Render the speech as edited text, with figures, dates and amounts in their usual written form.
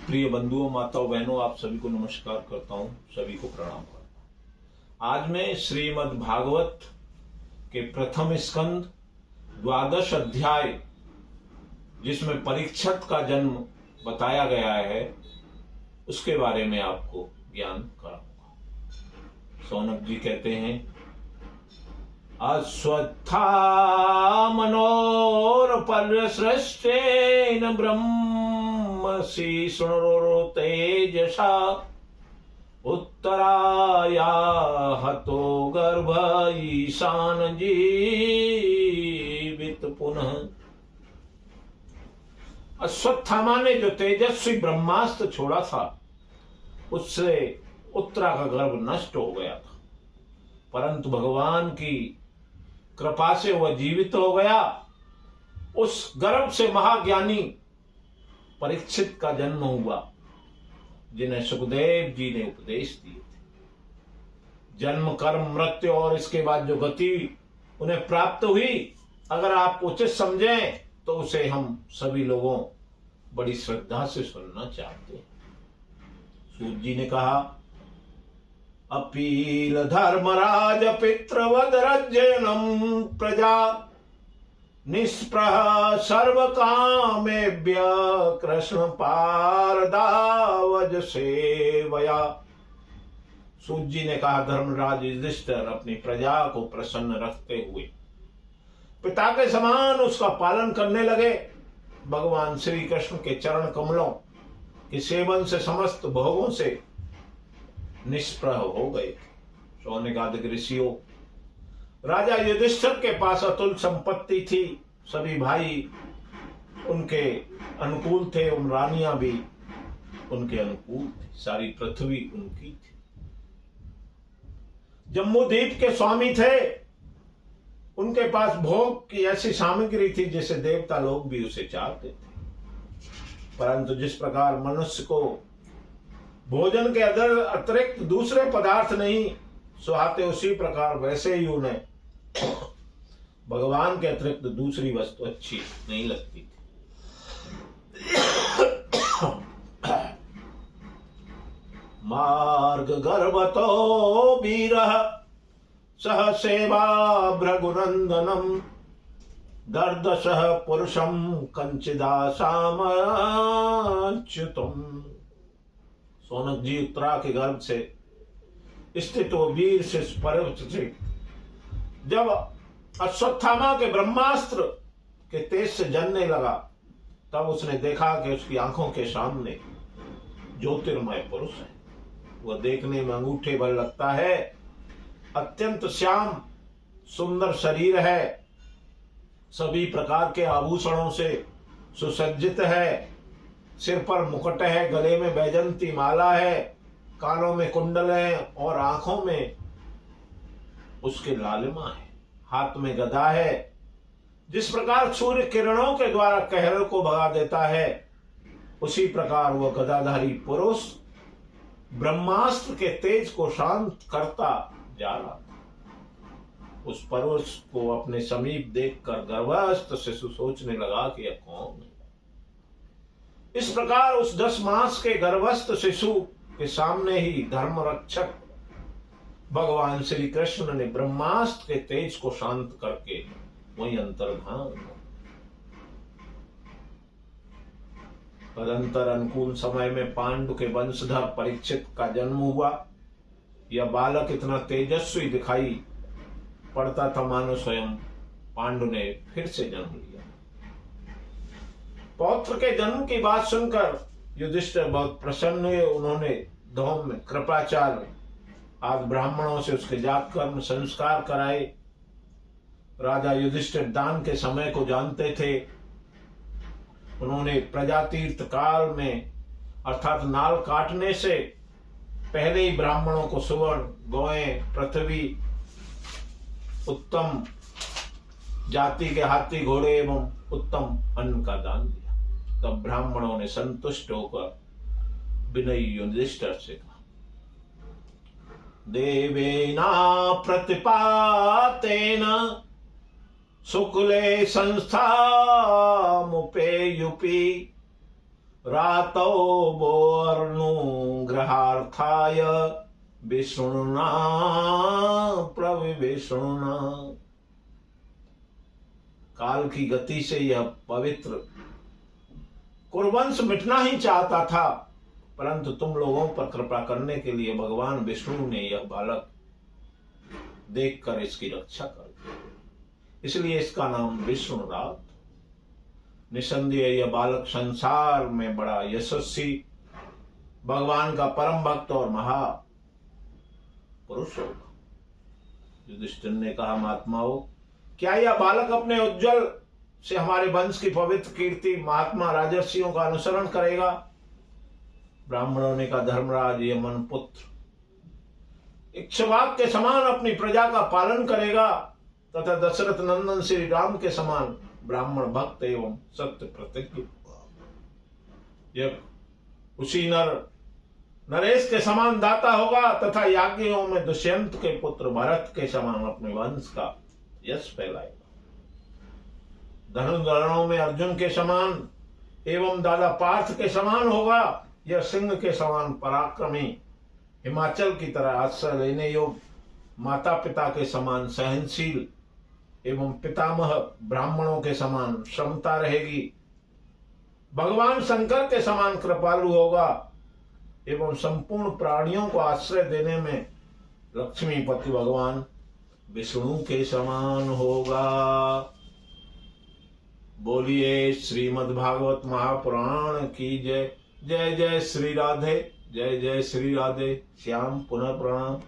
प्रिय बंधुओं, माताओं, बहनों, आप सभी को नमस्कार करता हूं, सभी को प्रणाम करता हूं। आज मैं श्रीमद् भागवत के प्रथम स्कंद 12 अध्याय, जिसमें परीक्षित का जन्म बताया गया है, उसके बारे में आपको ज्ञान कराऊंगा। सौनक जी कहते हैं, अश्वत्था मनोर पर्यसृष्टेन ब्रह्मसि शृणुरो तेजसा उत्तराया हतो गर्भ ईशान जीवित पुनः। अश्वत्थामा ने जो तेजस्वी ब्रह्मास्त्र छोड़ा था, उससे उत्तरा का गर्भ नष्ट हो गया था, परंतु भगवान की कृपा से वह जीवित हो गया। उस गर्भ से महाज्ञानी परीक्षित का जन्म हुआ, जिन्हें सुखदेव जी ने उपदेश दिए थे। जन्म, कर्म, मृत्यु और इसके बाद जो गति उन्हें प्राप्त हुई, अगर आप उचित समझें तो उसे हम सभी लोगों बड़ी श्रद्धा से सुनना चाहते हैं। सूत जी ने कहा, अपील धर्मराज पितृवद रज्जनम प्रजा निष्प्रह सर्व कामेभ्य कृष्ण पारदावज सेवया। सूत जी ने कहा, धर्मराज युधिष्ठिर अपनी प्रजा को प्रसन्न रखते हुए पिता के समान उसका पालन करने लगे। भगवान श्री कृष्ण के चरण कमलों के सेवन से समस्त भोगों से निष्प्रह हो गए। शौनकादिक ऋषियों, राजा युधिष्ठिर के पास अतुल संपत्ति थी, सभी भाई उनके अनुकूल थे, उन रानियां भी उनके अनुकूल थी, सारी पृथ्वी उनकी थी। जम्बूद्वीप के स्वामी थे, उनके पास भोग की ऐसी सामग्री थी जिसे देवता लोग भी उसे चाहते थे। परंतु जिस प्रकार मनुष्य को भोजन के अतिरिक्त दूसरे पदार्थ नहीं सुहाते, उसी प्रकार वैसे ही उन्हें भगवान के अतिरिक्त दूसरी वस्तु अच्छी नहीं लगती थी। मार्ग गर्भतो वीरः सह सेवा भृगुनंदनम दर्दशः पुरुषम कंचिदासामच्युतम। सौनक जी, उत्तरा के गर्भ से स्थित वो वीर से पर्वत से जब अश्वत्थामा के ब्रह्मास्त्र के तेज से जलने लगा, तब उसने देखा कि उसकी आंखों के सामने ज्योतिर्मय पुरुष है। वह देखने में अंगूठे भर लगता है, अत्यंत श्याम सुंदर शरीर है, सभी प्रकार के आभूषणों से सुसज्जित है, सिर पर मुकुट है, गले में बैजंती माला है, कानों में कुंडल है और आंखों में उसके लालिमा है, हाथ में गदा है। जिस प्रकार सूर्य किरणों के द्वारा कहर को भगा देता है, उसी प्रकार वह गदाधारी पुरुष ब्रह्मास्त्र के तेज को शांत करता जा रहा था। उस पुरुष को अपने समीप देखकर गर्भस्थ शिशु सोचने लगा कि यह कौन है। इस प्रकार उस 10 मास के गर्भस्थ शिशु के सामने ही धर्म रक्षक भगवान श्री कृष्ण ने ब्रह्मास्त्र के तेज को शांत करके वही अंतर्धान। तदंतर अनुकूल समय में पांडु के वंशधर परीक्षित का जन्म हुआ। यह बालक इतना तेजस्वी दिखाई पड़ता था मानो स्वयं पांडु ने फिर से जन्म लिया। पौत्र के जन्म की बात सुनकर युधिष्ठिर बहुत प्रसन्न हुए। उन्होंने धौम्य, कृपाचार्य आदि ब्राह्मणों से उसके जात कर्म संस्कार कराए। राजा युधिष्ठिर दान के समय को जानते थे। उन्होंने प्रजातीर्थ काल में अर्थात नाल काटने से पहले ही ब्राह्मणों को सुवर्ण, गौएं, पृथ्वी, उत्तम जाति के हाथी, घोड़े एवं उत्तम अन्न का दान दिया। तब ब्राह्मणों ने संतुष्ट होकर विनयी युधिष्ठिर से कहा, देवेना प्रतिपातेन शुक्ले संस्था मुपेयुपी रातौ बोर्नुग्रहार्थाय विष्णुना प्रविष्णुना। काल की गति से यह पवित्र कुरुवंश मिटना ही चाहता था, परंतु तुम लोगों पर कृपा करने के लिए भगवान विष्णु ने यह बालक देखकर इसकी रक्षा कर दी, इसलिए इसका नाम विष्णुरात। निसंदेह यह बालक संसार में बड़ा यशस्वी, भगवान का परम भक्त और महापुरुष होगा। युधिष्ठिर ने कहा, महात्माओं, क्या यह बालक अपने उज्जवल से हमारे वंश की पवित्र कीर्ति महात्मा राजर्षियों का अनुसरण करेगा? ब्राह्मणों ने कहा, धर्मराज, ये मन पुत्र इक्ष्वाक के समान अपनी प्रजा का पालन करेगा तथा दशरथ नंदन श्री राम के समान ब्राह्मण भक्त एवं सत्य प्रतिज्ञ। यह उसी नरेश के समान दाता होगा तथा याज्ञों में दुष्यंत के पुत्र भरत के समान अपने वंश का यश फैलाएगा। धनुर्धरों में अर्जुन के समान एवं दादा पार्थ के समान होगा। यह सिंह के समान पराक्रमी, हिमाचल की तरह आश्रय लेने योग्य, माता पिता के समान सहनशील एवं पितामह ब्राह्मणों के समान क्षमता रहेगी। भगवान शंकर के समान कृपालु होगा एवं संपूर्ण प्राणियों को आश्रय देने में लक्ष्मीपति भगवान विष्णु के समान होगा। बोलिए श्रीमद् भागवत महापुराण की जय। जय जय श्री राधे, जय जय श्री राधे। श्याम पुनः प्रणाम।